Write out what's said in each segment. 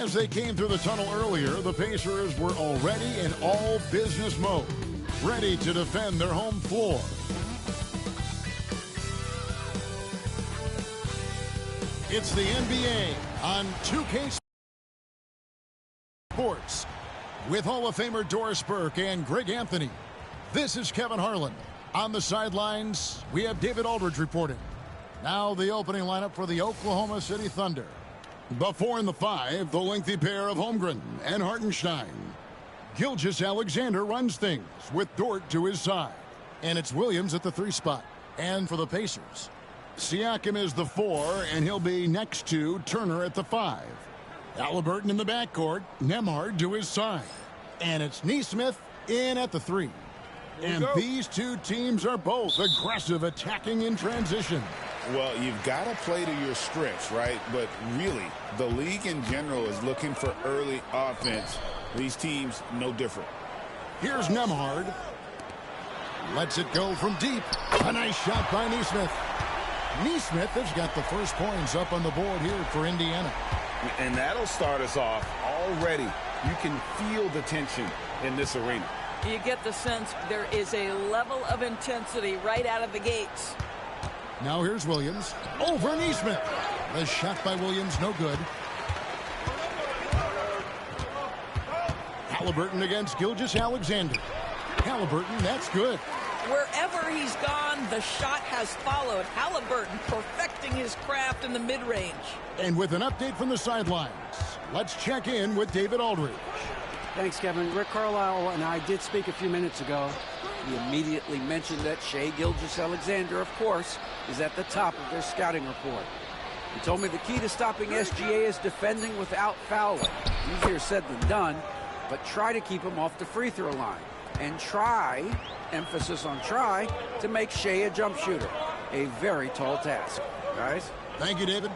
As they came through the tunnel earlier, the Pacers were already in all business mode, ready to defend their home floor. It's the NBA on 2K Sports with Hall of Famer Doris Burke and Greg Anthony. This is Kevin Harlan. On the sidelines, we have David Aldridge reporting. Now the opening lineup for the Oklahoma City Thunder. The 4 and the 5, the lengthy pair of Holmgren and Hartenstein. Gilgeous-Alexander runs things with Dort to his side. And it's Williams at the 3 spot. And for the Pacers, Siakam is the 4, and he'll be next to Turner at the 5. Halliburton in the backcourt, Nembhard to his side. And it's Nesmith in at the 3. And these two teams are both aggressive, attacking in transition. Well, you've got to play to your strengths, right? But really, the league in general is looking for early offense. These teams, no different. Here's Nembhard. Lets it go from deep. A nice shot by Nesmith. Nesmith has got the first points up on the board here for Indiana. And that'll start us off already. You can feel the tension in this arena. You get the sense there is a level of intensity right out of the gates. Now here's Williams over Nesmith. The shot by Williams, no good. Halliburton against Gilgeous-Alexander. Halliburton, that's good. Wherever he's gone, the shot has followed. Halliburton perfecting his craft in the mid-range. And with an update from the sidelines, let's check in with David Aldridge. Thanks, Kevin. Rick Carlisle and I did speak a few minutes ago. He immediately mentioned that Shai Gilgeous-Alexander, of course, is at the top of their scouting report. He told me the key to stopping SGA is defending without fouling. Easier said than done, but try to keep him off the free throw line. And try, emphasis on try, to make Shai a jump shooter. A very tall task. Guys? Thank you, David.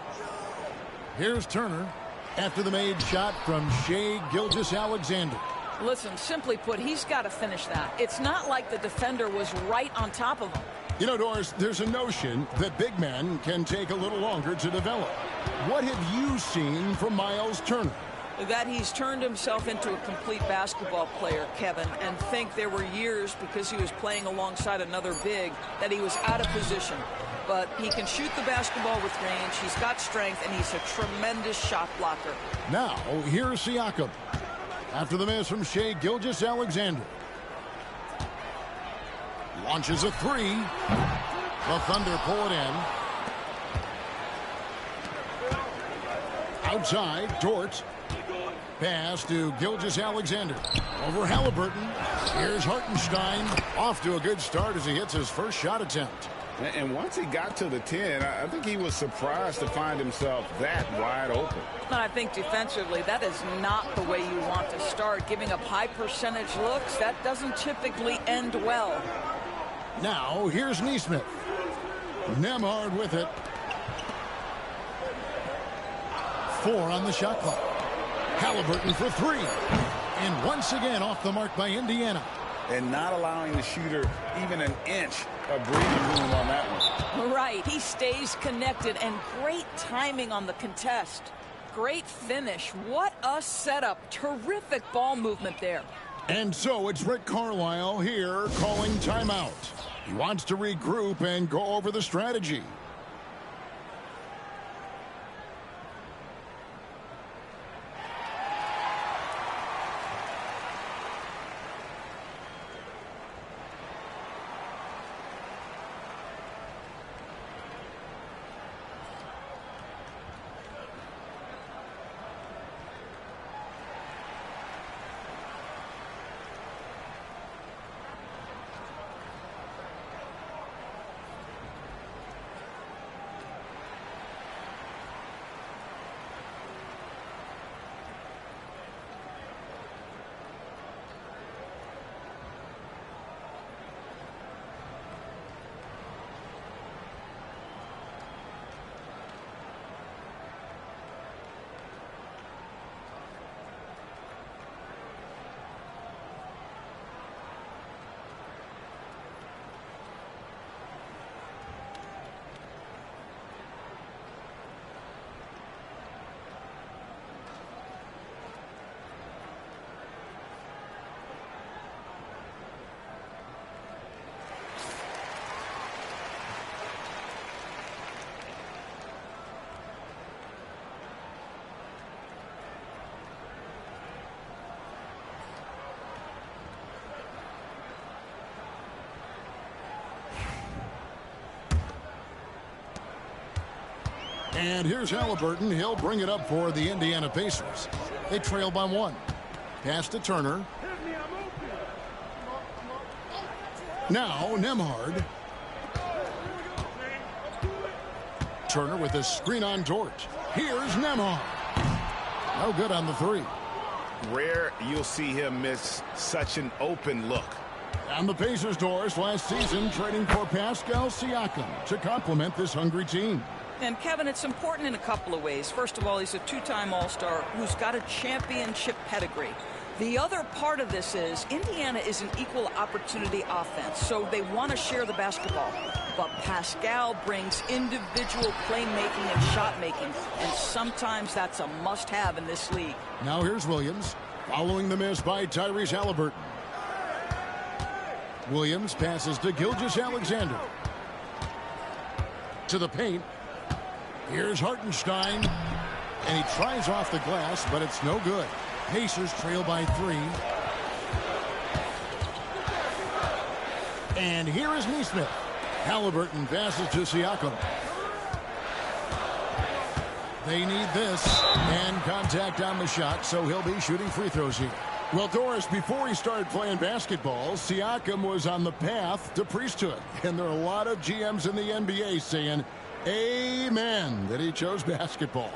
Here's Turner after the made shot from Shai Gilgeous-Alexander. Listen, simply put, he's got to finish that. It's not like the defender was right on top of him. You know, Doris, there's a notion that big men can take a little longer to develop. What have you seen from Miles Turner? That he's turned himself into a complete basketball player, Kevin, and think there were years because he was playing alongside another big that he was out of position. But he can shoot the basketball with range, he's got strength, and he's a tremendous shot blocker. Now, here's Siakam. After the miss from Shai Gilgeous-Alexander. Launches a 3. The Thunder pull it in. Outside, Dort. Pass to Gilgeous-Alexander. Over Halliburton. Here's Hartenstein. Off to a good start as he hits his first shot attempt. And once he got to the 10, I think he was surprised to find himself that wide open. I think defensively, that is not the way you want to start. Giving up high percentage looks, that doesn't typically end well. Now, here's Nesmith. Nembhard with it. 4 on the shot clock. Halliburton for 3. And once again off the mark by Indiana. And not allowing the shooter even an inch of breathing room on that one. Right. He stays connected, and great timing on the contest. Great finish. What a setup. Terrific ball movement there. And so it's Rick Carlisle here calling timeout. He wants to regroup and go over the strategy. And here's Halliburton. He'll bring it up for the Indiana Pacers. They trail by 1. Pass to Turner. Now Nembhard. Turner with a screen on George. Here's Nembhard. No good on the 3. Rare you'll see him miss such an open look. On the Pacers' doors last season, trading for Pascal Siakam to complement this hungry team. And Kevin, it's important in a couple of ways. First of all, he's a 2-time All-Star who's got a championship pedigree. The other part of this is Indiana is an equal opportunity offense, so they want to share the basketball. But Pascal brings individual playmaking and shot making, and sometimes that's a must-have in this league. Now here's Williams, following the miss by Tyrese Halliburton. Williams passes to Gilgeous-Alexander. To the paint. Here's Hartenstein. And he tries off the glass, but it's no good. Pacers trail by 3. And here is Nesmith. Halliburton passes to Siakam. They need this. And contact on the shot, so he'll be shooting free throws here. Well, Doris, before he started playing basketball, Siakam was on the path to priesthood. And there are a lot of GMs in the NBA saying, amen, that he chose basketball.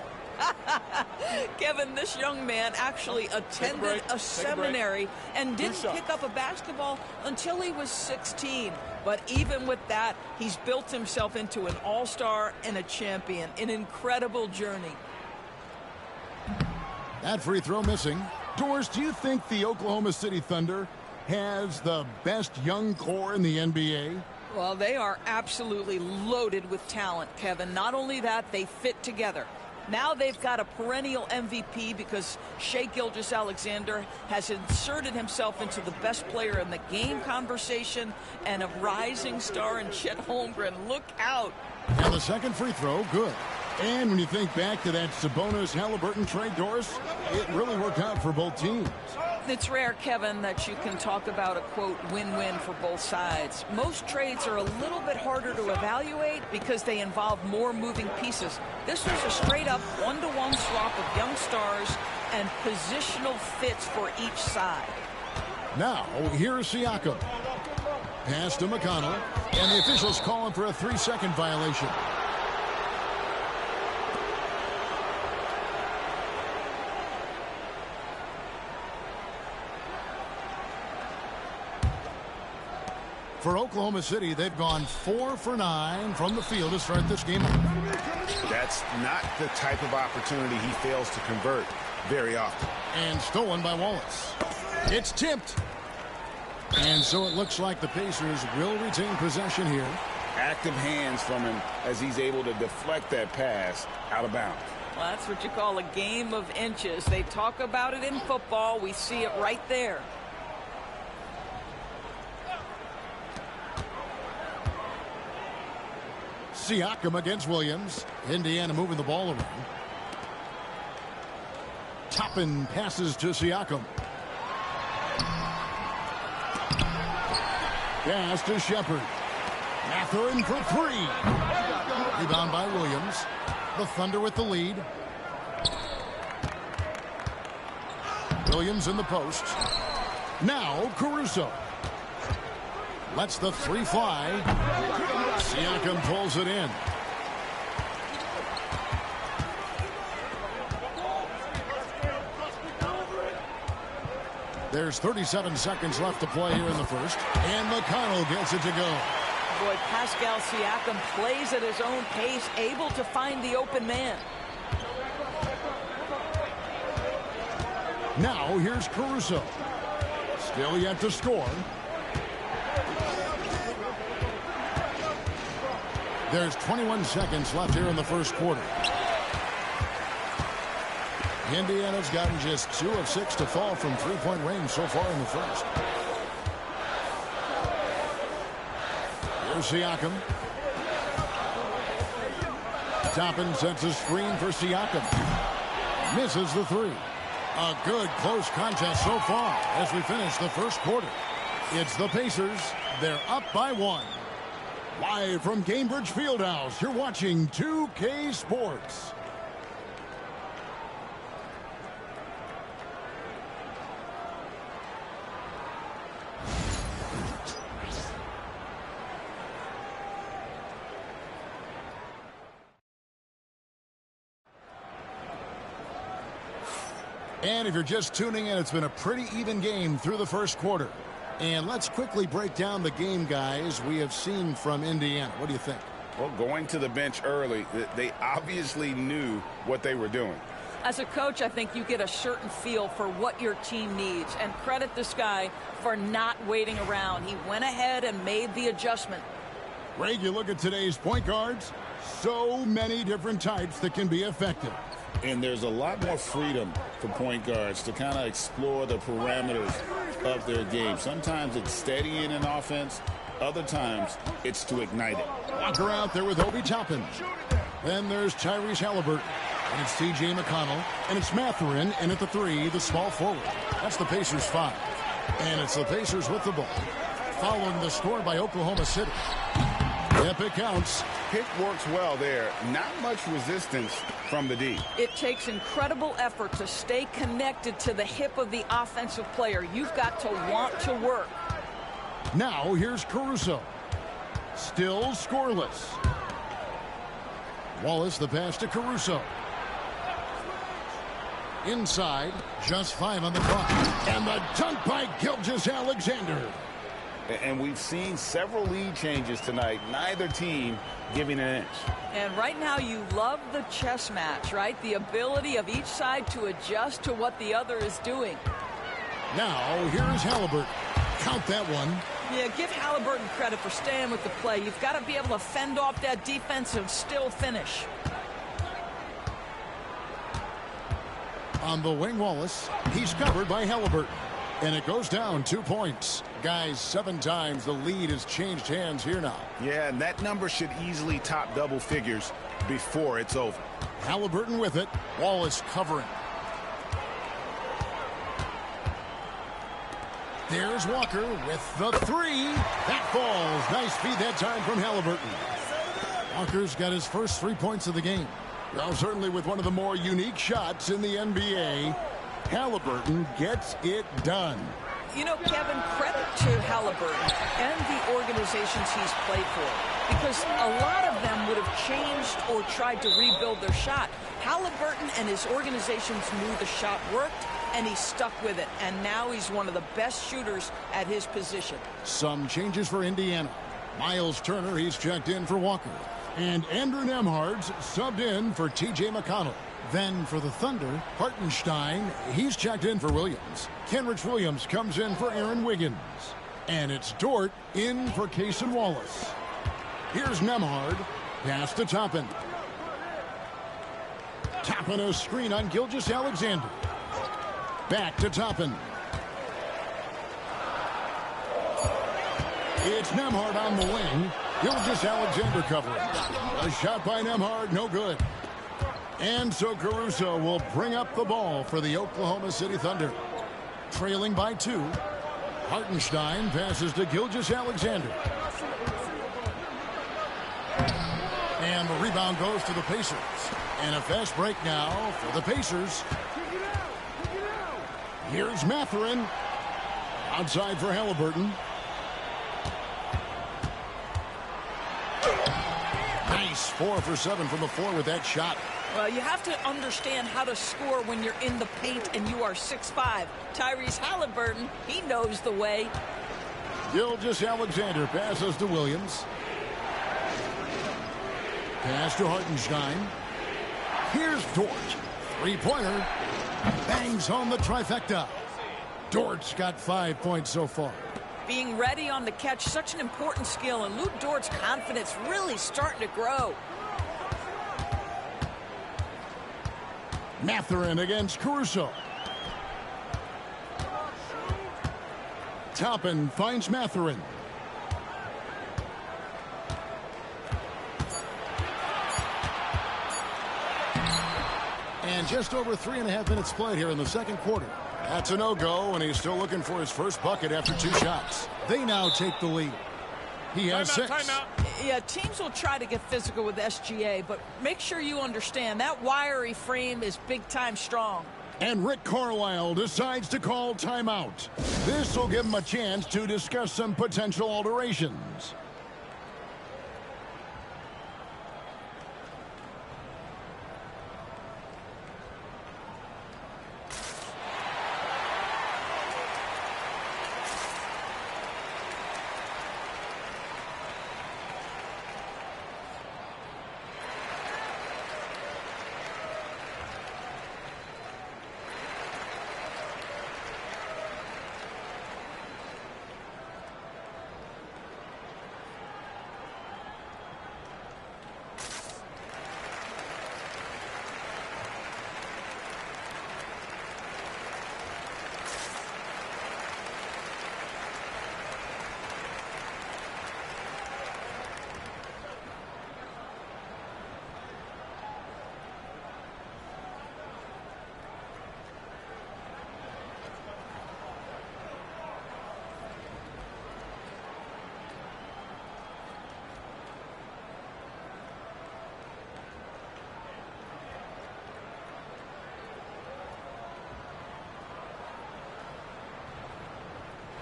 Kevin, this young man actually attended a seminary and didn't pick up a basketball until he was 16. But even with that, he's built himself into an all-star and a champion. An incredible journey. That free throw missing. Doris, do you think the Oklahoma City Thunder has the best young core in the NBA? Well, they are absolutely loaded with talent, Kevin. Not only that, they fit together. Now they've got a perennial MVP because Shai Gilgeous-Alexander has inserted himself into the best player in the game conversation, and a rising star in Chet Holmgren. Look out. And the second free throw, good. And when you think back to that Sabonis-Halliburton trade, Doris, it really worked out for both teams. It's rare, Kevin, that you can talk about a, quote, win-win for both sides. Most trades are a little bit harder to evaluate because they involve more moving pieces. This was a straight-up one-to-one swap of young stars and positional fits for each side. Now, here's Siakam. Pass to McConnell, and the officials call him for a 3-second violation. For Oklahoma City, they've gone 4 for 9 from the field to start this game. That's not the type of opportunity he fails to convert very often. And stolen by Wallace. It's tipped. And so it looks like the Pacers will retain possession here. Active hands from him as he's able to deflect that pass out of bounds. Well, that's what you call a game of inches. They talk about it in football. We see it right there. Siakam against Williams. Indiana moving the ball around. Toppin passes to Siakam. Pass to Shepard. Mathurin for 3. Rebound by Williams. The Thunder with the lead. Williams in the post. Now Caruso. Lets the 3 fly. Siakam pulls it in. There's 37 seconds left to play here in the first. And McConnell gets it to go. Boy, Pascal Siakam plays at his own pace, able to find the open man. Now here's Caruso. Still yet to score. There's 21 seconds left here in the first quarter. Indiana's gotten just 2 of 6 to fall from 3-point range so far in the first. Here's Siakam. Toppin sets a screen for Siakam. Misses the 3. A good close contest so far as we finish the first quarter. It's the Pacers. They're up by 1. Live from Cambridge Fieldhouse, you're watching 2K Sports. And if you're just tuning in, it's been a pretty even game through the first quarter. And let's quickly break down the game, guys, we have seen from Indiana. What do you think? Well, going to the bench early, they obviously knew what they were doing. As a coach, I think you get a certain feel for what your team needs. And credit this guy for not waiting around. He went ahead and made the adjustment. Greg, you look at today's point guards, so many different types that can be effective. And there's a lot more freedom for point guards to kind of explore the parameters of their game. Sometimes it's steadying an offense. Other times it's to ignite it. Walker out there with Obi Toppin. Then there's Tyrese Halliburton. And it's T.J. McConnell. And it's Mathurin. And at the 3, the small forward. That's the Pacers 5. And it's the Pacers with the ball. Following the score by Oklahoma City. Yep, it counts. Pick works well there. Not much resistance from the D. It takes incredible effort to stay connected to the hip of the offensive player. You've got to want to work. Now here's Caruso. Still scoreless. Wallace the pass to Caruso. Inside, just 5 on the clock. And the dunk by Gilgeous-Alexander. And we've seen several lead changes tonight. Neither team giving an inch. And right now you love the chess match, right? The ability of each side to adjust to what the other is doing. Now here's Halliburton. Count that one. Yeah, give Halliburton credit for staying with the play. You've got to be able to fend off that defense and still finish. On the wing, Wallace. He's covered by Halliburton. And it goes down 2 points. Guys, 7 times the lead has changed hands here now. Yeah, and that number should easily top double figures before it's over. Halliburton with it. Wallace covering. There's Walker with the 3. That falls. Nice feed that time from Halliburton. Walker's got his first 3 points of the game. Well, certainly with one of the more unique shots in the NBA. Halliburton gets it done. You know, Kevin, credit to Halliburton and the organizations he's played for, because a lot of them would have changed or tried to rebuild their shot. Halliburton and his organizations knew the shot worked, and he stuck with it. And now he's one of the best shooters at his position. Some changes for Indiana. Miles Turner, he's checked in for Walker. And Andrew Nembhard's subbed in for T.J. McConnell. Then for the Thunder, Hartenstein, he's checked in for Williams. Kenrich Williams comes in for Aaron Wiggins. And it's Dort in for Cason Wallace. Here's Nembhard. Pass to Toppin. Toppin a screen on Gilgeous-Alexander. Back to Toppin. It's Nembhard on the wing. Gilgeous-Alexander covering. A shot by Nembhard, no good. And so Caruso will bring up the ball for the Oklahoma City Thunder. Trailing by 2. Hartenstein passes to Gilgeous-Alexander. And the rebound goes to the Pacers. And a fast break now for the Pacers. Here's Mathurin. Outside for Halliburton. Nice 4 for 7 from the floor with that shot. Well, you have to understand how to score when you're in the paint and you are 6'5". Tyrese Halliburton, he knows the way. Gilgeous-Alexander passes to Williams. Pass to Hartenstein. Here's Dort. 3-pointer. Bangs home the trifecta. Dort's got 5 points so far. Being ready on the catch, such an important skill, and Luke Dort's confidence really starting to grow. Mathurin against Caruso. Toppin finds Mathurin. And just over 3.5 minutes played here in the second quarter. That's a no-go, and he's still looking for his first bucket after 2 shots. They now take the lead. He has 6. Timeout. Yeah, teams will try to get physical with SGA, but make sure you understand that wiry frame is big-time strong. And Rick Carlisle decides to call timeout. This will give him a chance to discuss some potential alterations.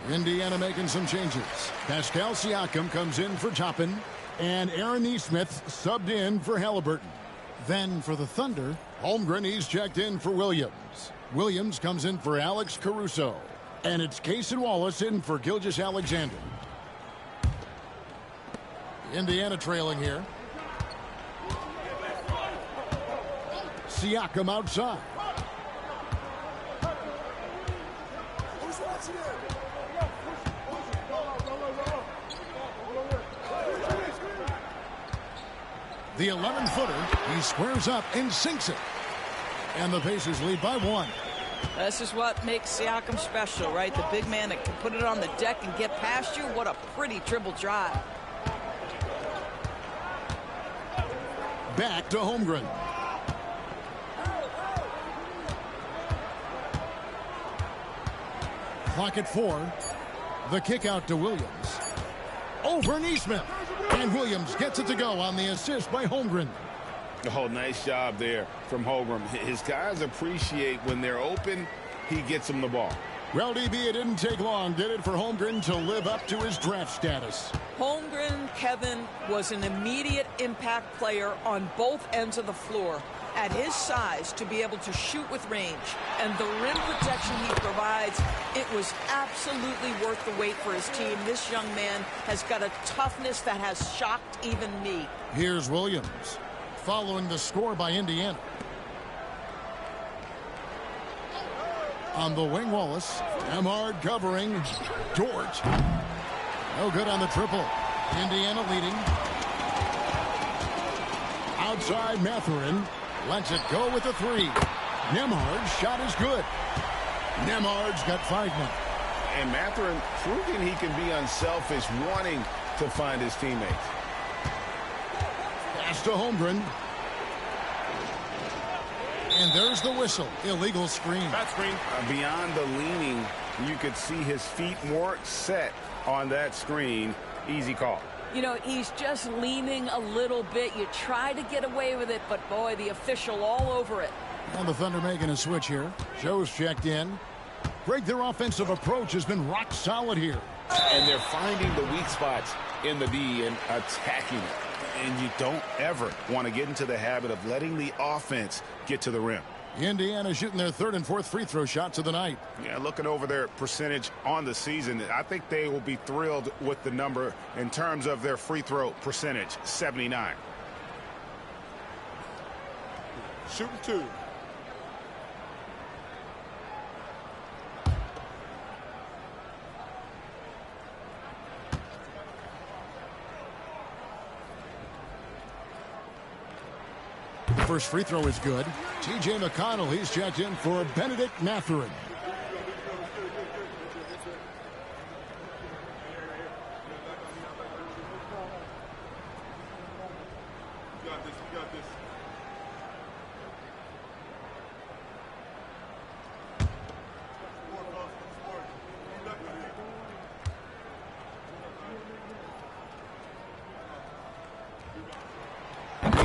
Indiana making some changes. Pascal Siakam comes in for Toppin, and Aaron Nesmith subbed in for Halliburton. Then for the Thunder, Holmgren, he's checked in for Williams. Williams comes in for Alex Caruso. And it's Cason Wallace in for Gilgeous-Alexander. Indiana trailing here. Siakam outside. The 11-footer, he squares up and sinks it. And the Pacers lead by 1. This is what makes Siakam special, right? The big man that can put it on the deck and get past you. What a pretty dribble drive. Back to Holmgren. Clock at 4. The kick out to Williams. Over Nesmith. And Williams gets it to go on the assist by Holmgren. Oh, nice job there from Holmgren. His guys appreciate when they're open, he gets them the ball. Well, DB, it didn't take long, did it, for Holmgren to live up to his draft status? Holmgren, Kevin, was an immediate impact player on both ends of the floor. At his size, to be able to shoot with range and the rim protection he provides, it was absolutely worth the wait for his team. This young man has got a toughness that has shocked even me. Here's Williams, following the score by Indiana. On the wing, Wallace. Emard covering. Dort. No good on the triple. Indiana leading. Outside Mathurin. Lets it go with the 3. Nemhard's shot is good. Nemhard's got 5 now. And Mathurin proving he can be unselfish, wanting to find his teammates. Pass to Holmgren. And there's the whistle. Illegal screen. That screen. Beyond the leaning, you could see his feet more set on that screen. Easy call. You know, he's just leaning a little bit. You try to get away with it, but boy, the official all over it. And the Thunder making a switch here. Joe's checked in. Greg, their offensive approach has been rock solid here. And they're finding the weak spots in the D and attacking it. And you don't ever want to get into the habit of letting the offense get to the rim. Indiana shooting their 3rd and 4th free throw shots of the night. Yeah, looking over their percentage on the season, I think they will be thrilled with the number in terms of their free throw percentage, 79. Shooting 2. First free throw is good. T.J. McConnell, he's checked in for Benedict Mathurin.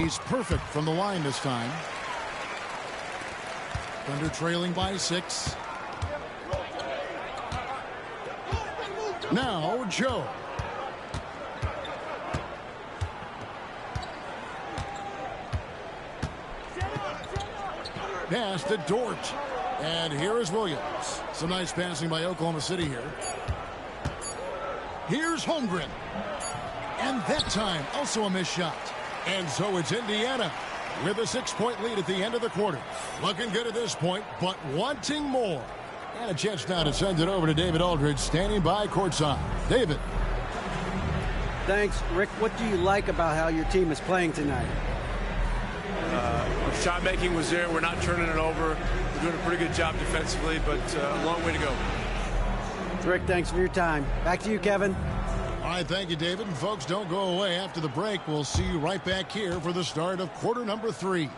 He's perfect from the line this time. Thunder trailing by 6. Now, Joe. Pass to Dort. And here is Williams. Some nice passing by Oklahoma City here. Here's Holmgren. And that time, also a missed shot. And so it's Indiana with a 6-point lead at the end of the quarter. Looking good at this point, but wanting more. And a chance now to send it over to David Aldridge, standing by courtside. David. Thanks, Rick. What do you like about how your team is playing tonight? Shot making was there. We're not turning it over. We're doing a pretty good job defensively, but a long way to go. Rick, thanks for your time. Back to you, Kevin. All right, thank you, David. And folks, don't go away. After the break, we'll see you right back here for the start of quarter number 3.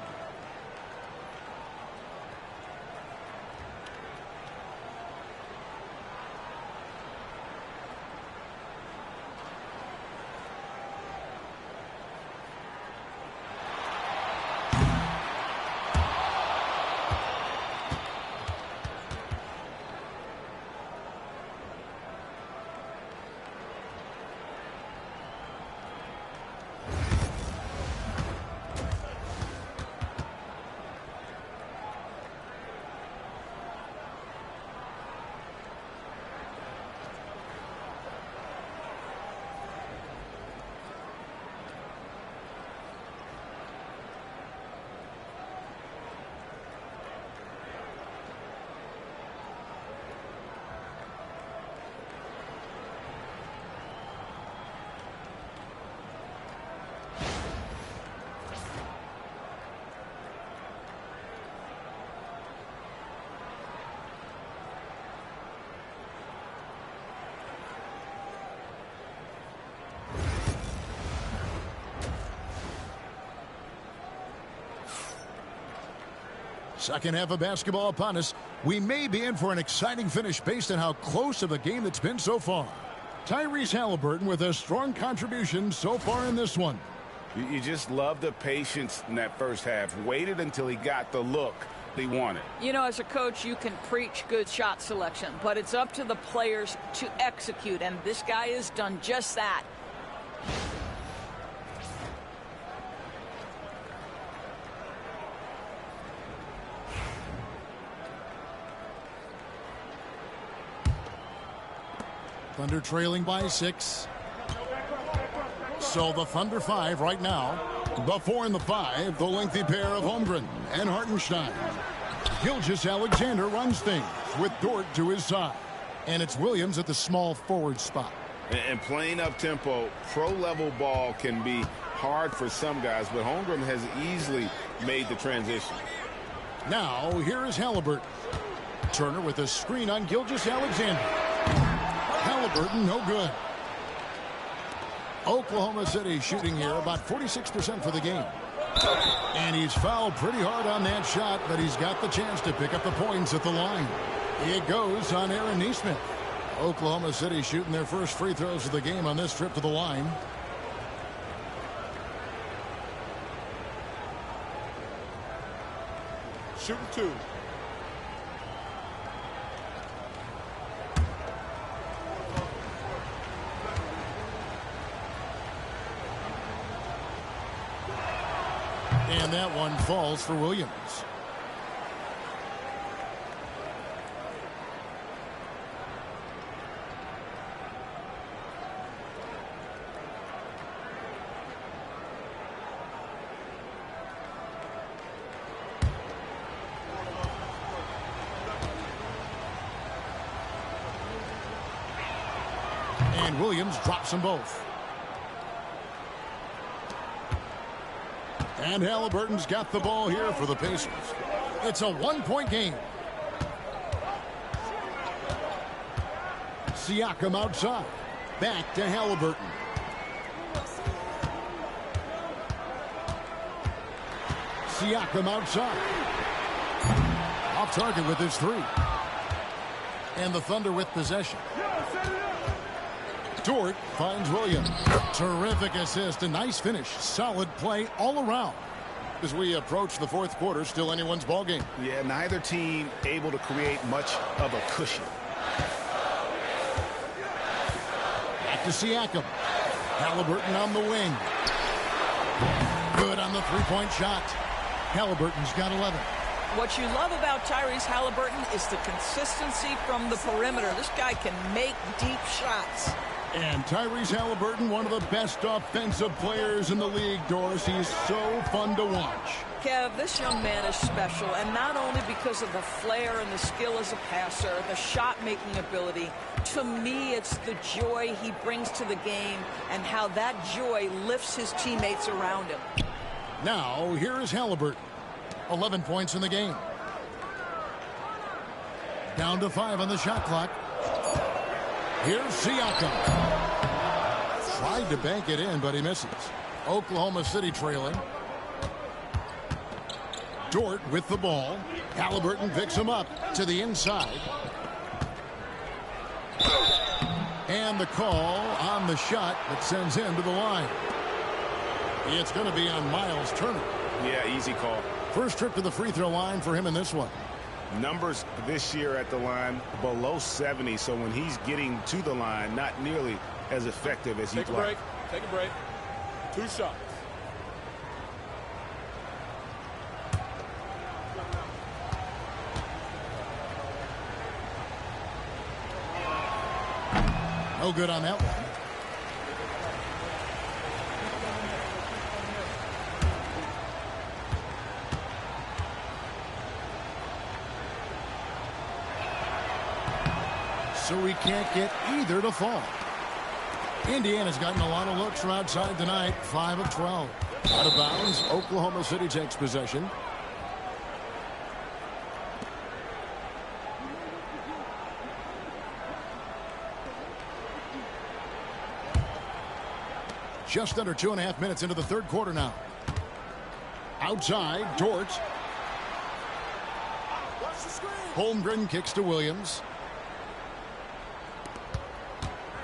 Second half of basketball upon us. We may be in for an exciting finish based on how close of a game it's been so far. Tyrese Halliburton with a strong contribution so far in this one. You just love the patience in that first half. Waited until he got the look he wanted. You know, as a coach, you can preach good shot selection, but it's up to the players to execute, and this guy has done just that. Thunder trailing by 6. So the Thunder 5 right now. The 4 and the 5, the lengthy pair of Holmgren and Hartenstein. Gilgeous-Alexander runs things with Dort to his side. And it's Williams at the small forward spot. And playing up-tempo, pro-level ball can be hard for some guys, but Holmgren has easily made the transition. Now, here is Halliburton. Turner with a screen on Gilgeous-Alexander. Halliburton, no good. Oklahoma City shooting here about 46% for the game. And he's fouled pretty hard on that shot, but he's got the chance to pick up the points at the line. It goes on Aaron Nesmith. Oklahoma City shooting their first free throws of the game on this trip to the line. Shooting 2. And that one falls for Williams. And Williams drops them both. And Halliburton's got the ball here for the Pacers. It's a one-point game. Siakam outside. Back to Halliburton. Siakam outside. Off target with his 3. And the Thunder with possession. Dort finds Williams. Terrific assist, a nice finish. Solid play all around. As we approach the fourth quarter, still anyone's ball game. Yeah, neither team able to create much of a cushion. Back to Siakam. Halliburton on the wing. Good on the three-point shot. Halliburton's got 11. What you love about Tyrese Halliburton is the consistency from the perimeter. This guy can make deep shots. And Tyrese Halliburton, one of the best offensive players in the league, Doris. He's so fun to watch. Kev, this young man is special, and not only because of the flair and the skill as a passer, the shot-making ability. To me, it's the joy he brings to the game and how that joy lifts his teammates around him. Now, here is Halliburton. 11 points in the game. Down to 5 on the shot clock. Here's Siakam. Tried to bank it in, but he misses. Oklahoma City trailing. Dort with the ball. Halliburton picks him up to the inside. And the call on the shot that sends him to the line. It's going to be on Miles Turner. Yeah, easy call. First trip to the free throw line for him in this one. Numbers this year at the line below 70, so when he's getting to the line, not nearly as effective as he'd like. Take a break. 2 shots. No good on that one. So we can't get either to fall. Indiana's gotten a lot of looks from outside tonight. 5 of 12. Out of bounds. Oklahoma City takes possession. Just under 2.5 minutes into the third quarter now. Outside, Dort. Holmgren kicks to Williams.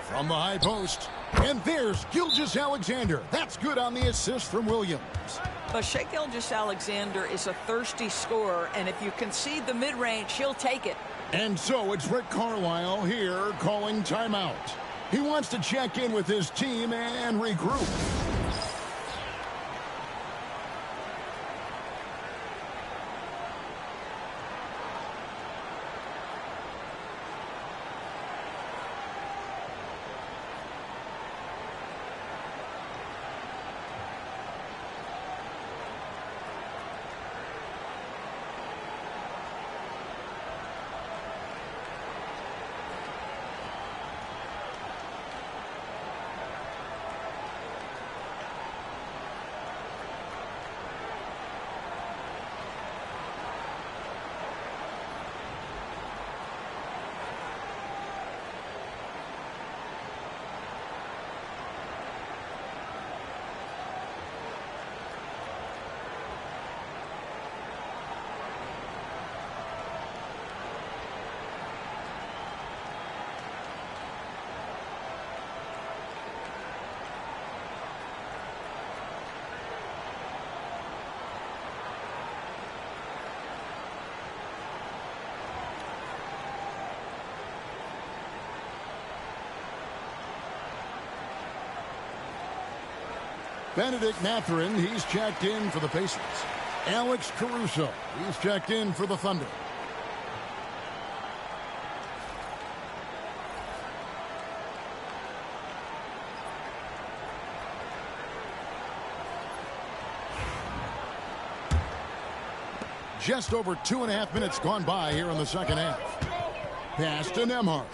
From the high post. And there's Gilgeous-Alexander. That's good on the assist from Williams. But Shai Gilgeous-Alexander is a thirsty scorer, and if you concede the mid-range, he'll take it. And so it's Rick Carlisle here calling timeout. He wants to check in with his team and regroup. Benedict Mathurin, he's checked in for the Pacers. Alex Caruso, he's checked in for the Thunder. Just over 2.5 minutes gone by here in the second half. Pass to Nembhard.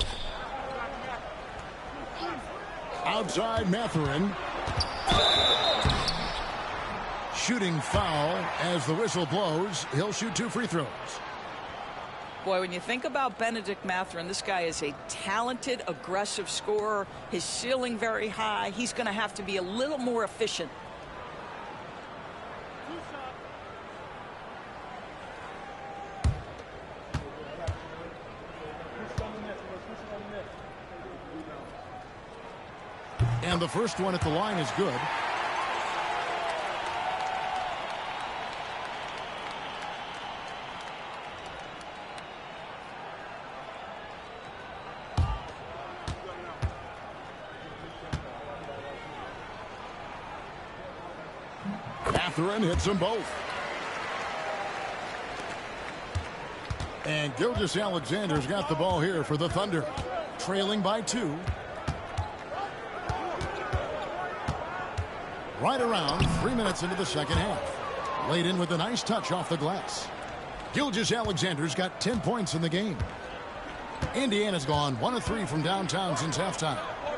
Outside Mathurin. Shooting foul as the whistle blows. He'll shoot 2 free throws. Boy, when you think about Benedict Mathurin, this guy is a talented, aggressive scorer. His ceiling very high. He's going to have to be a little more efficient. And the first one at the line is good. Catherine hits them both. And Gilgeous-Alexander's got the ball here for the Thunder. Trailing by 2. Right around 3 minutes into the second half. Laid in with a nice touch off the glass. Gilgeous-Alexander's got 10 points in the game. Indiana's gone 1 of 3 from downtown since halftime.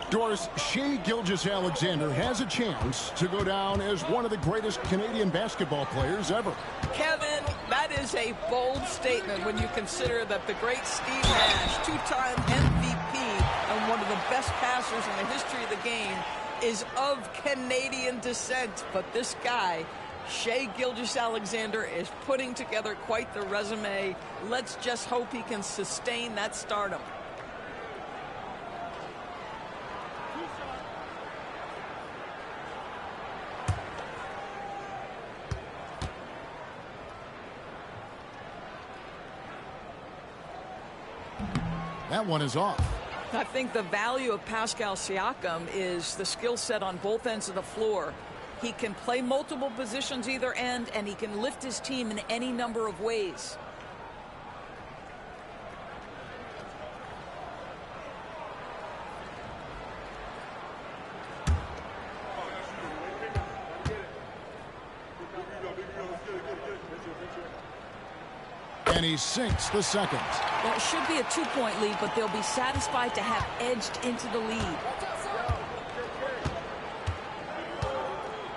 Doris, Shai Gilgeous-Alexander has a chance to go down as one of the greatest Canadian basketball players ever. Kevin, that is a bold statement when you consider that the great Steve Nash, two-time MVP and one of the best passers in the history of the game, is of Canadian descent. But this guy, Shai Gilgeous-Alexander, is putting together quite the resume. Let's just hope he can sustain that stardom. That one is off. I think the value of Pascal Siakam is the skill set on both ends of the floor. He can play multiple positions either end, and he can lift his team in any number of ways. And he sinks the second. Well, it should be a 2-point lead, but they'll be satisfied to have edged into the lead.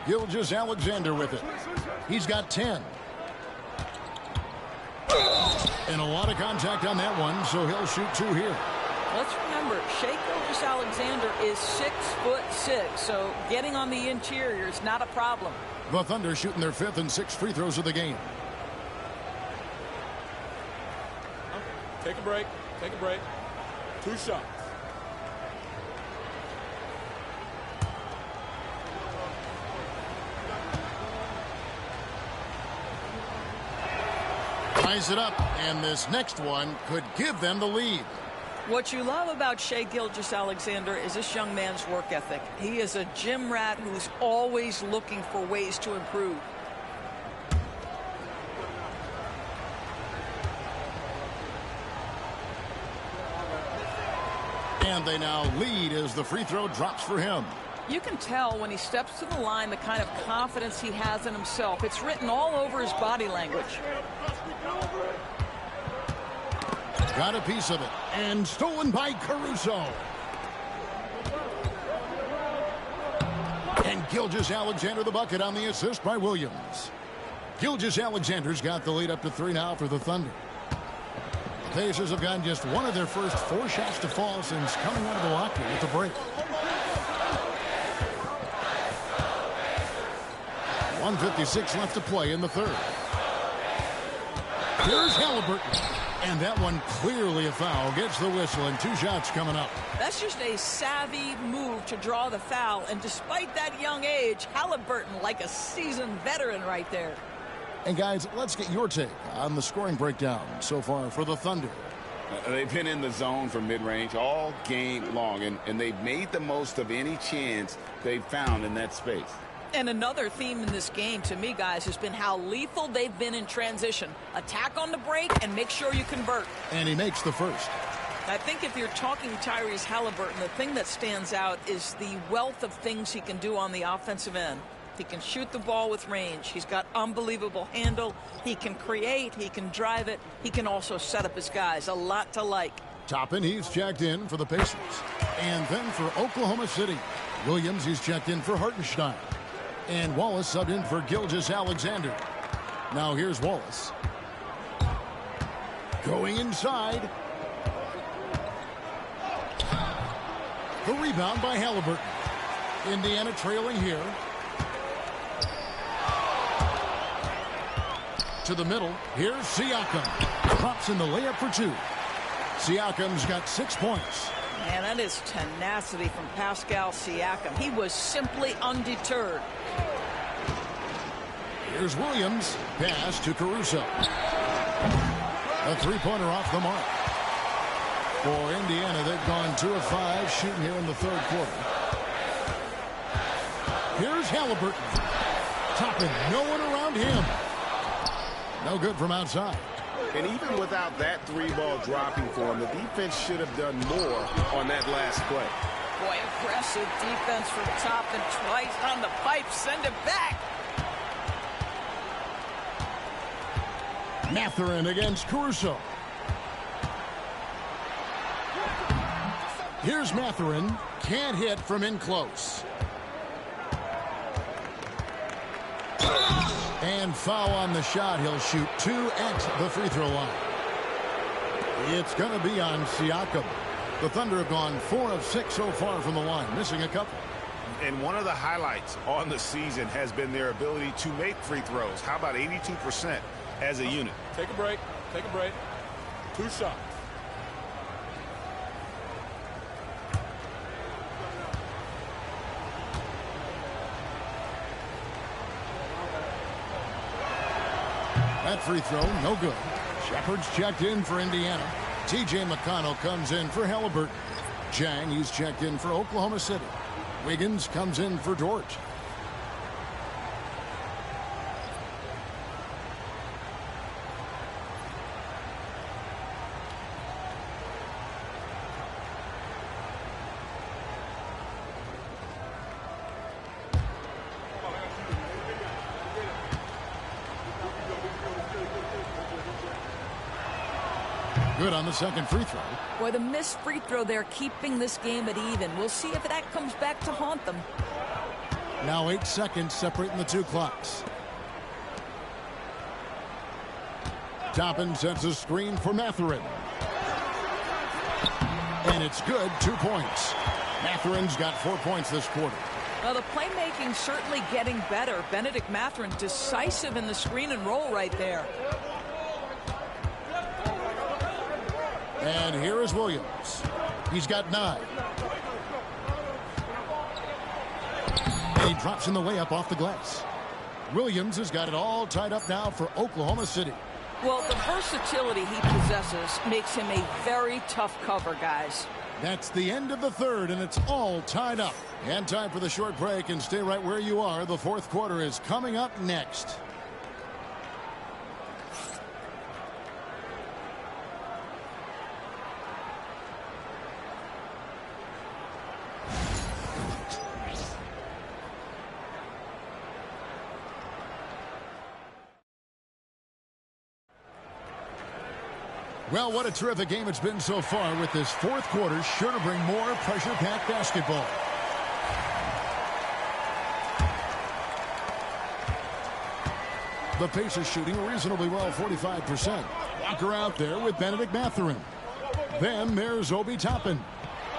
Gilgeous-Alexander with it. He's got 10. And a lot of contact on that one, so he'll shoot 2 here. Let's remember, Shai Gilgeous-Alexander is 6'6", so getting on the interior is not a problem. The Thunder shooting their 5th and 6th free throws of the game. Take a break. Take a break. 2 shots. Ties it up, and this next one could give them the lead. What you love about Shai Gilgeous-Alexander is this young man's work ethic. He is a gym rat who's always looking for ways to improve. And they now lead as the free throw drops for him. You can tell when he steps to the line the kind of confidence he has in himself. It's written all over his body language. Got a piece of it. And stolen by Caruso. And Gilgeous-Alexander the bucket on the assist by Williams. Gilgeous-Alexander's got the lead up to 3 now for the Thunder. The Pacers have gotten just one of their first 4 shots to fall since coming out of the locker with the break. 1:56 left to play in the third. Here's Halliburton. And that one clearly a foul. Gets the whistle, and 2 shots coming up. That's just a savvy move to draw the foul. And despite that young age, Halliburton like a seasoned veteran right there. And guys, let's get your take on the scoring breakdown so far for the Thunder. They've been in the zone for mid-range all game long, and they've made the most of any chance they've found in that space. And another theme in this game, to me, guys, has been how lethal they've been in transition. Attack on the break and make sure you convert. And he makes the first. I think if you're talking Tyrese Halliburton, the thing that stands out is the wealth of things he can do on the offensive end. He can shoot the ball with range. He's got unbelievable handle. He can create. He can drive it. He can also set up his guys. A lot to like. Toppin, he's checked in for the Pacers. And then for Oklahoma City, Williams, he's checked in for Hartenstein. And Wallace subbed in for Gilgeous-Alexander. Now here's Wallace. Going inside. The rebound by Halliburton. Indiana trailing here. To the middle. Here's Siakam. Drops in the layup for 2. Siakam's got 6 points. Man, that is tenacity from Pascal Siakam. He was simply undeterred. Here's Williams. Pass to Caruso. A three-pointer off the mark. For Indiana, they've gone 2 of 5 shooting here in the third quarter. Here's Halliburton. Topping, no one around him. No good from outside. And even without that three-ball dropping for him, the defense should have done more on that last play. Boy, aggressive defense from Toppin twice on the pipe. Send it back. Mathurin against Caruso. Here's Mathurin. Can't hit from in close. And foul on the shot. He'll shoot 2 at the free throw line. It's going to be on Siakam. The Thunder have gone 4 of 6 so far from the line, missing a couple. And one of the highlights on the season has been their ability to make free throws. How about 82% as a unit? Take a break. Take a break. 2 shots. That free throw, no good. Shepard's checked in for Indiana. T.J. McConnell comes in for Halliburton. Jang, he's checked in for Oklahoma City. Wiggins comes in for Dort. Good on the second free throw. Boy, the missed free throw there keeping this game at even. We'll see if that comes back to haunt them. Now 8 seconds separating the 2 clocks. Toppin sets a screen for Mathurin. And it's good, 2 points. Mathurin's got 4 points this quarter. Well, the playmaking certainly getting better. Benedict Mathurin decisive in the screen and roll right there. And here is Williams. He's got 9. And he drops in the layup off the glass. Williams has got it all tied up now for Oklahoma City. Well, the versatility he possesses makes him a very tough cover, guys. That's the end of the third, and it's all tied up. And time for the short break, and stay right where you are. The fourth quarter is coming up next. Well, what a terrific game it's been so far, with this fourth quarter sure to bring more pressure-packed basketball. The Pacers shooting reasonably well, 45%. Walker out there with Benedict Mathurin. Then there's Obi Toppin.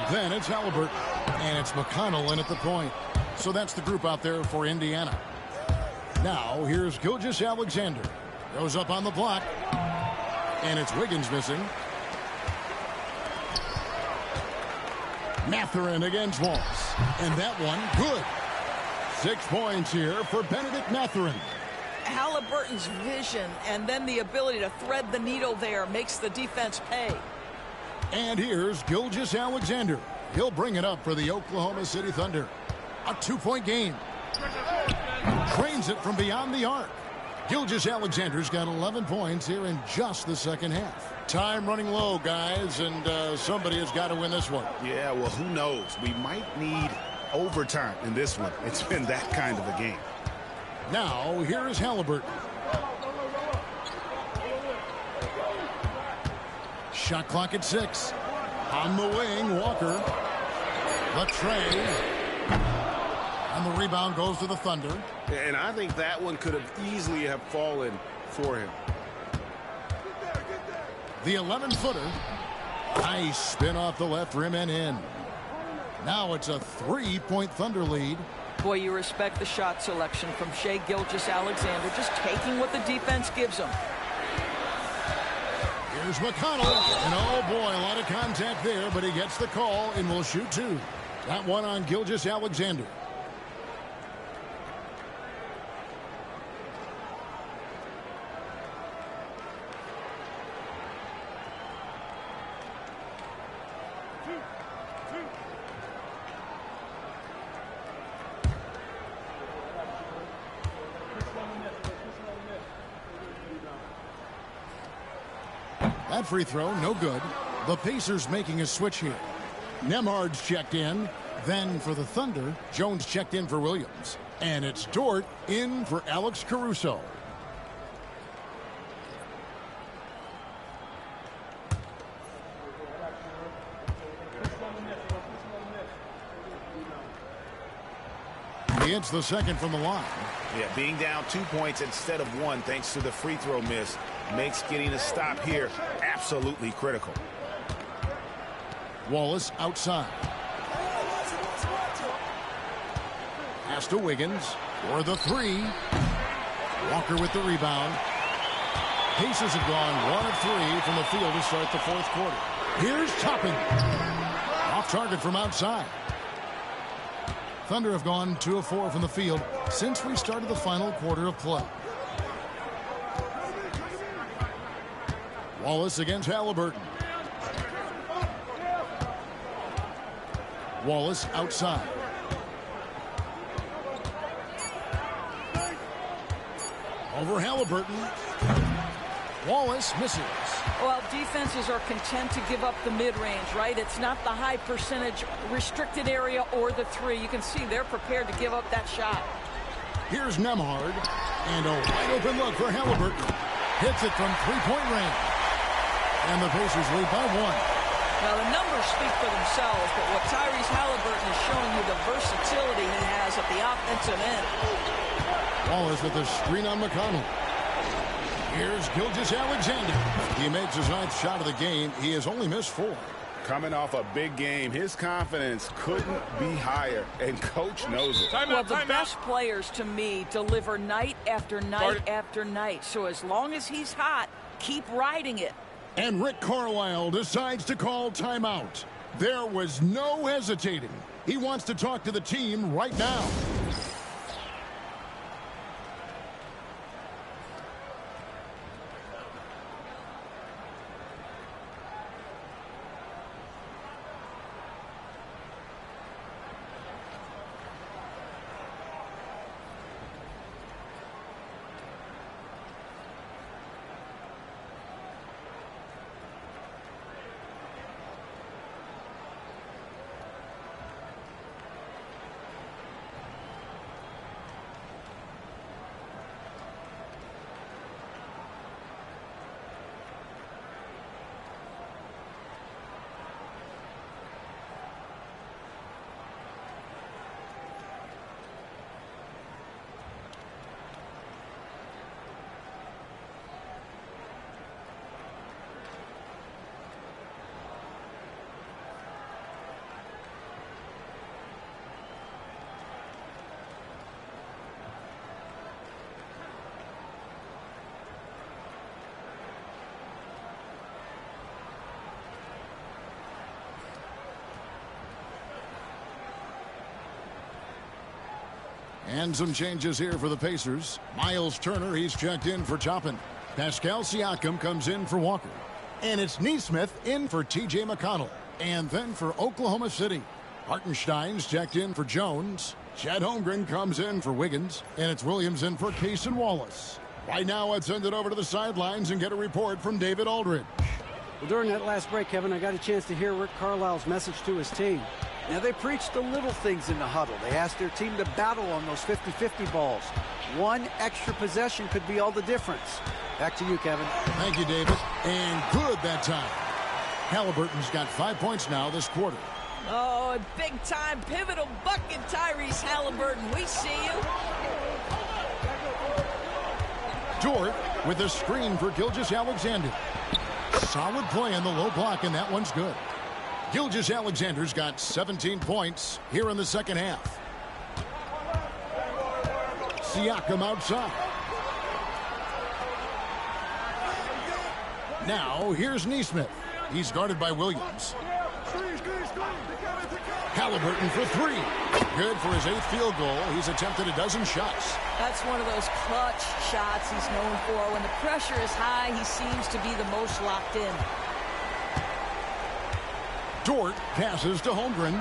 Then it's Halliburton. And it's McConnell in at the point. So that's the group out there for Indiana. Now here's Gilgeous-Alexander. Goes up on the block. And it's Wiggins missing. Mathurin against Walls. And that one, good. 6 points here for Benedict Mathurin. Halliburton's vision and then the ability to thread the needle there makes the defense pay. And here's Gilgeous-Alexander. He'll bring it up for the Oklahoma City Thunder. A 2-point game. Trains it from beyond the arc. Gilgeous-Alexander's got 11 points here in just the second half. Time running low, guys, and somebody has got to win this one. Yeah, well, who knows? We might need overtime in this one. It's been that kind of a game. Now, here is Halliburton. Shot clock at 6. On the wing, Walker. The tray. And the rebound goes to the Thunder. And I think that one could have easily have fallen for him. The 11-footer. Nice spin off the left rim and in. Now it's a 3-point Thunder lead. Boy, you respect the shot selection from Shai Gilgeous-Alexander, just taking what the defense gives him. Here's McConnell. And oh boy, a lot of contact there, but he gets the call and will shoot two. That one on Gilgeous-Alexander. That free throw, no good. The Pacers making a switch here. Nembhard's checked in. Then for the Thunder, Jones checked in for Williams. And it's Dort in for Alex Caruso. He hits the second from the line. Yeah, being down 2 points instead of one thanks to the free throw miss makes getting a stop here absolutely critical. Wallace outside. Pass to Wiggins for the three. Walker with the rebound. Pacers have gone 1 of 3 from the field to start the fourth quarter. Here's Toppin. Off target from outside. Thunder have gone 2 of 4 from the field since we started the final quarter of play. Wallace against Halliburton. Wallace outside. Over Halliburton. Wallace misses. Well, defenses are content to give up the mid-range, right? It's not the high percentage restricted area or the three. You can see they're prepared to give up that shot. Here's Nembhard. And a wide open look for Halliburton. Hits it from three-point range. And the Pacers lead by 1. Now, the numbers speak for themselves, but what Tyrese Halliburton is showing you, the versatility he has at the offensive end. Wallace with a screen on McConnell. Here's Gilgeous-Alexander. He makes his 9th shot of the game. He has only missed 4. Coming off a big game, his confidence couldn't be higher, and Coach knows it. Well, the best players, to me, deliver night after night after night. So as long as he's hot, keep riding it. And Rick Carlisle decides to call timeout. There was no hesitating. He wants to talk to the team right now. And some changes here for the Pacers. Miles Turner, he's checked in for Toppin. Pascal Siakam comes in for Walker. And it's Nesmith in for T.J. McConnell. And then for Oklahoma City, Hartenstein's checked in for Jones. Chet Holmgren comes in for Wiggins. And it's Williams in for Case and Wallace. Right now, let's send it over to the sidelines and get a report from David Aldridge. Well, during that last break, Kevin, I got a chance to hear Rick Carlisle's message to his team. Now, they preached the little things in the huddle. They asked their team to battle on those 50-50 balls. One extra possession could be all the difference. Back to you, Kevin. Thank you, David. And good that time. Halliburton's got 5 points now this quarter. Oh, big-time pivotal bucket, Tyrese Halliburton. We see you. Dort with a screen for Gilgeous-Alexander. Solid play in the low block, and that one's good. Gilgeous-Alexander's got 17 points here in the second half. Siakam outside. Now, here's Neesmith. He's guarded by Williams. Halliburton for three. Good for his 8th field goal. He's attempted a dozen shots. That's one of those clutch shots he's known for. When the pressure is high, he seems to be the most locked in. Dort passes to Holmgren.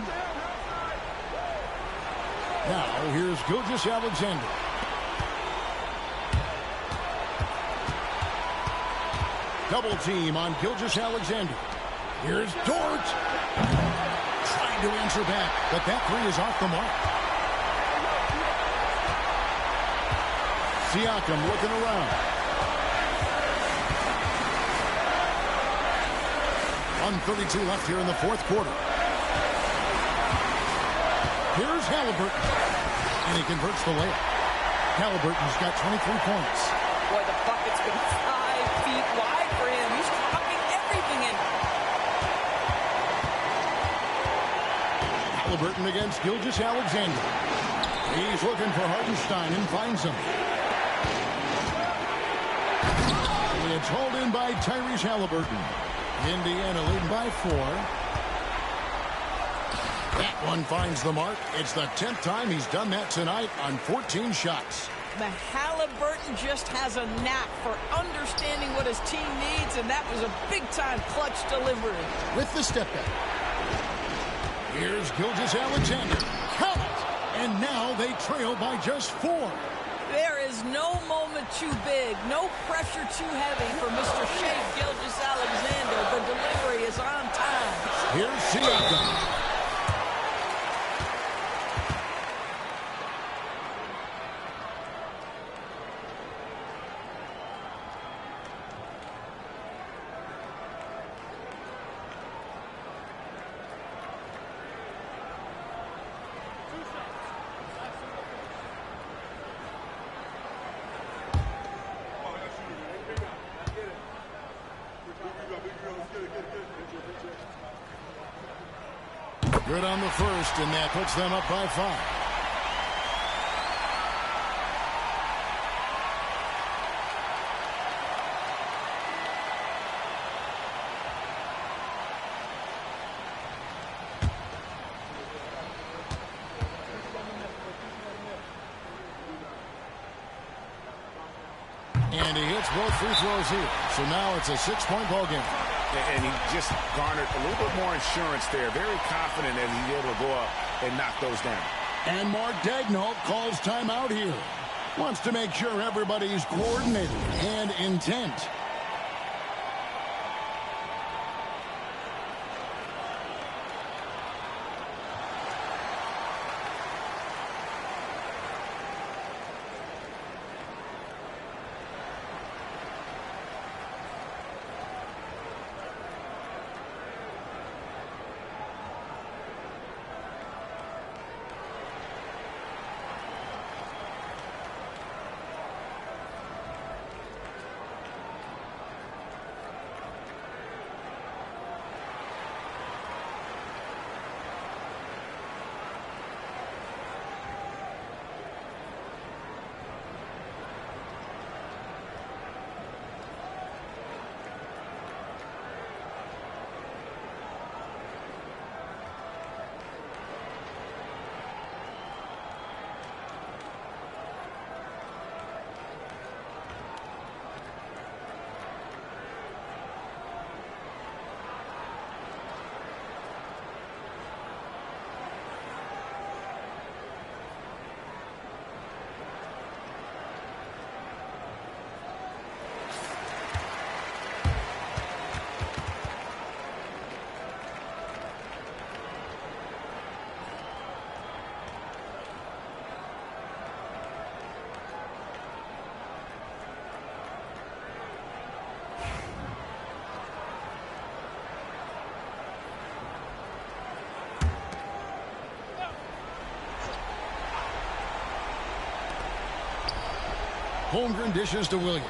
Now, here's Gilgeous-Alexander. Double team on Gilgeous-Alexander. Here's Dort. Trying to answer back, but that three is off the mark. Siakam looking around. 1:32 left here in the fourth quarter. Here's Halliburton. And he converts the layup. Halliburton's got 23 points. Boy, the bucket's been 5 feet wide for him. He's dropping everything in. Halliburton against Gilgeous-Alexander. He's looking for Hartenstein and finds him. It's hauled in by Tyrese Halliburton. Indiana leading by 4. That one finds the mark. It's the 10th time he's done that tonight on 14 shots. The Halliburton just has a knack for understanding what his team needs, and that was a big-time clutch delivery. With the step back. Here's Gilgeous-Alexander. Count it! And now they trail by just 4. There is no moment too big, no pressure too heavy for Mr. Shea Gilgeous-Alexander. The delivery is on time. Here's Siakam. Good on the first, and that puts them up by 5. And he hits both free throws here. So now it's a 6-point ball game. And he just garnered a little bit more insurance there. Very confident that he's able to go up and knock those down. And Mark Daigneault calls timeout here. Wants to make sure everybody's coordinated and intent. Holmgren dishes to Williams.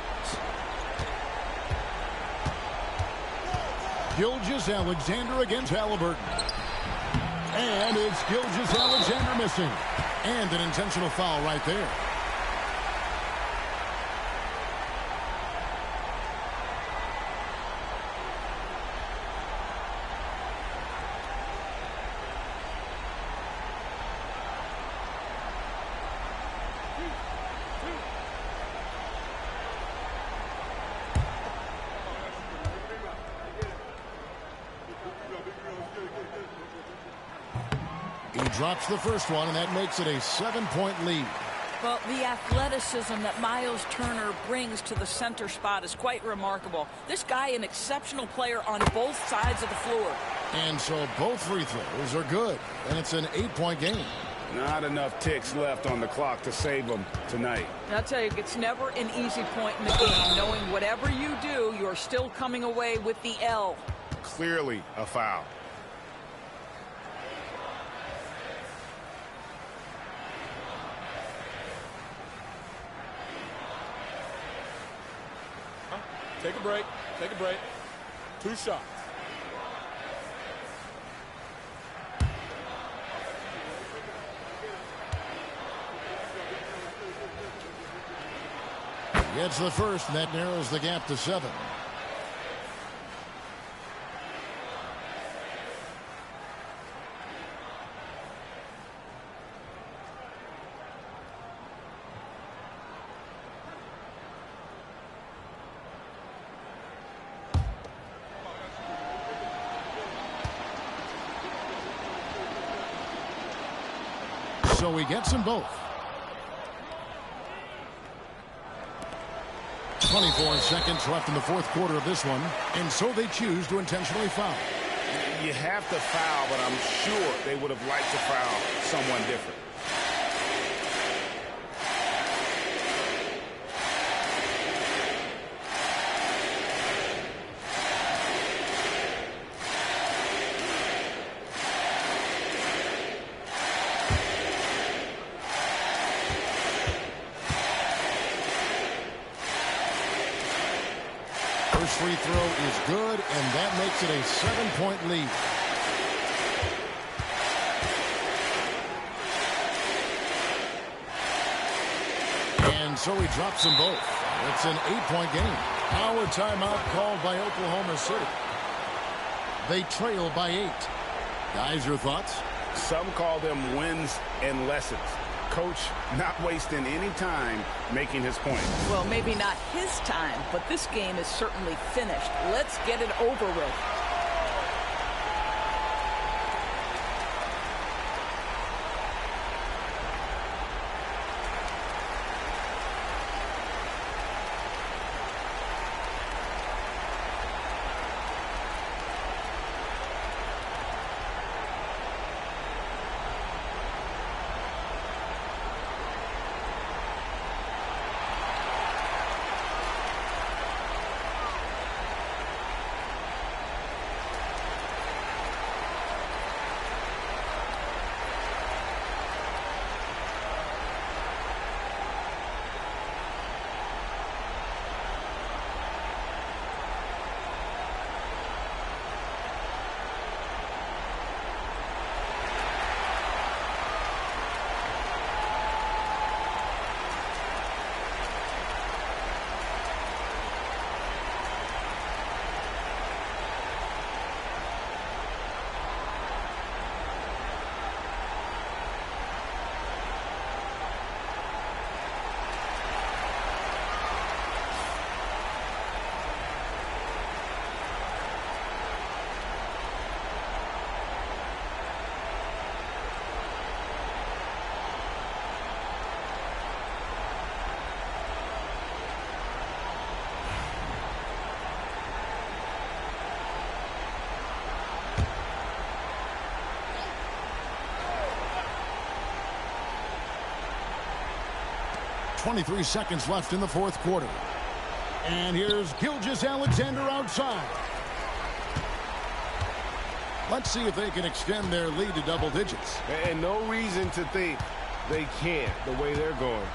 Gilgeous-Alexander against Halliburton. And it's Gilgeous-Alexander missing. And an intentional foul right there. drops the first one, and that makes it a 7-point lead. Well, the athleticism that Miles Turner brings to the center spot is quite remarkable. This guy, an exceptional player on both sides of the floor. And so both free throws are good, and it's an 8-point game. Not enough ticks left on the clock to save them tonight. And I'll tell you, it's never an easy point in the game, knowing whatever you do, you're still coming away with the L. Clearly a foul. Take a break. Take a break. 2 shots. Gets the first, and that narrows the gap to 7. So he gets them both. 24 seconds left in the fourth quarter of this one, and so they choose to intentionally foul. You have to foul, but I'm sure they would have liked to foul someone different. First free throw is good, and that makes it a 7-point lead. And so he drops them both. It's an 8-point game. Now a timeout called by Oklahoma City. They trail by 8. Guys, your thoughts? Some call them wins and lessons. Coach not wasting any time making his point. Well, maybe not his time, but this game is certainly finished. Let's get it over with. .23 seconds left in the fourth quarter. And here's Gilgeous-Alexander outside. Let's see if they can extend their lead to double digits. And no reason to think they can't the way they're going.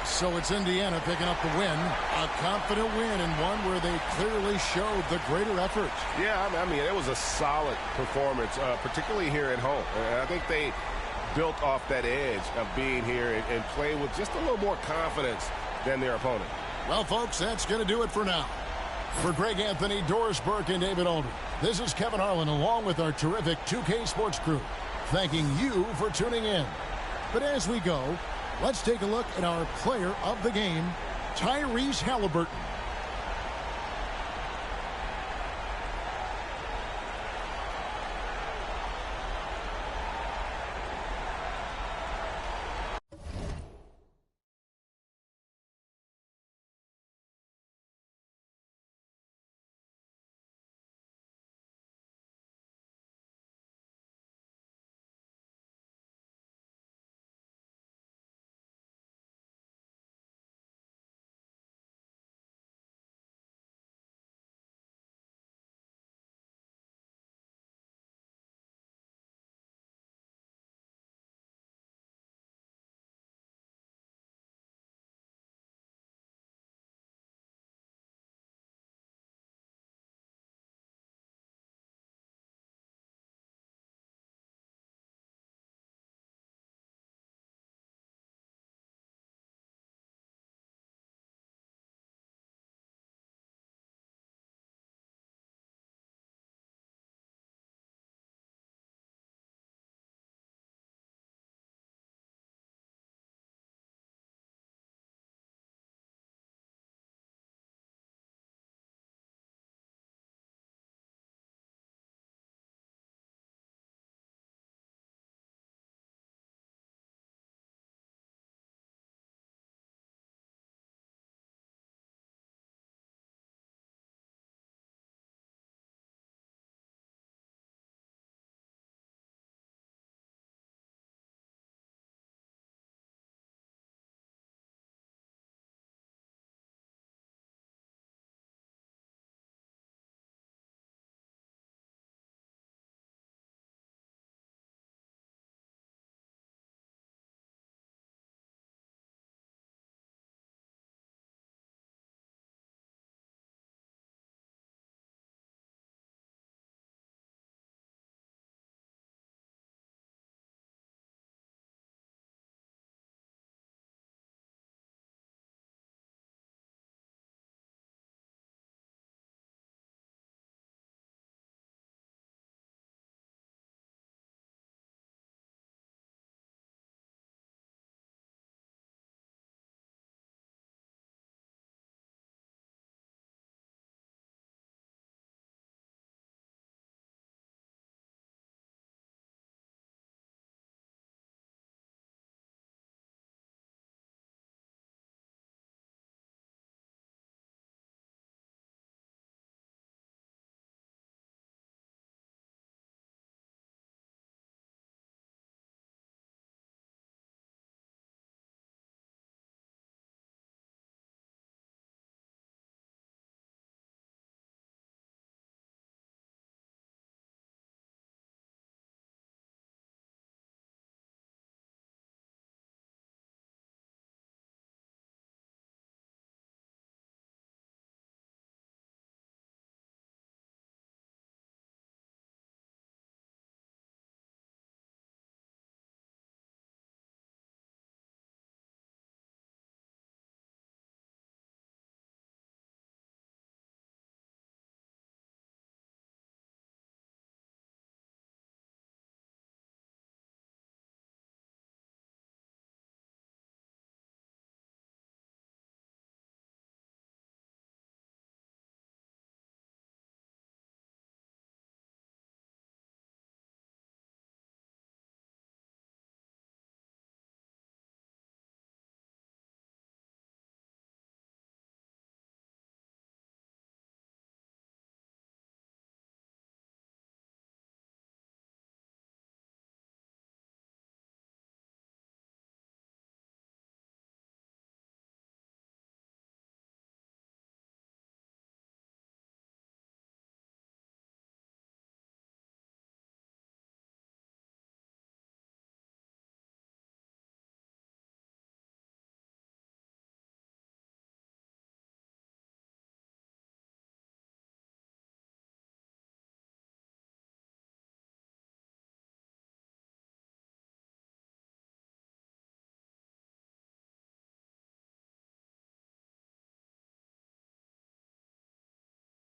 So it's Indiana picking up the win. A confident win, and one where they clearly showed the greater effort. Yeah, I mean, it was a solid performance, particularly here at home. And I think they built off that edge of being here and played with just a little more confidence than their opponent. Well, folks, that's going to do it for now. For Greg Anthony, Doris Burke, and David Aldridge, this is Kevin Harlan along with our terrific 2K Sports crew, thanking you for tuning in. But as we go, let's take a look at our player of the game Tyrese Halliburton.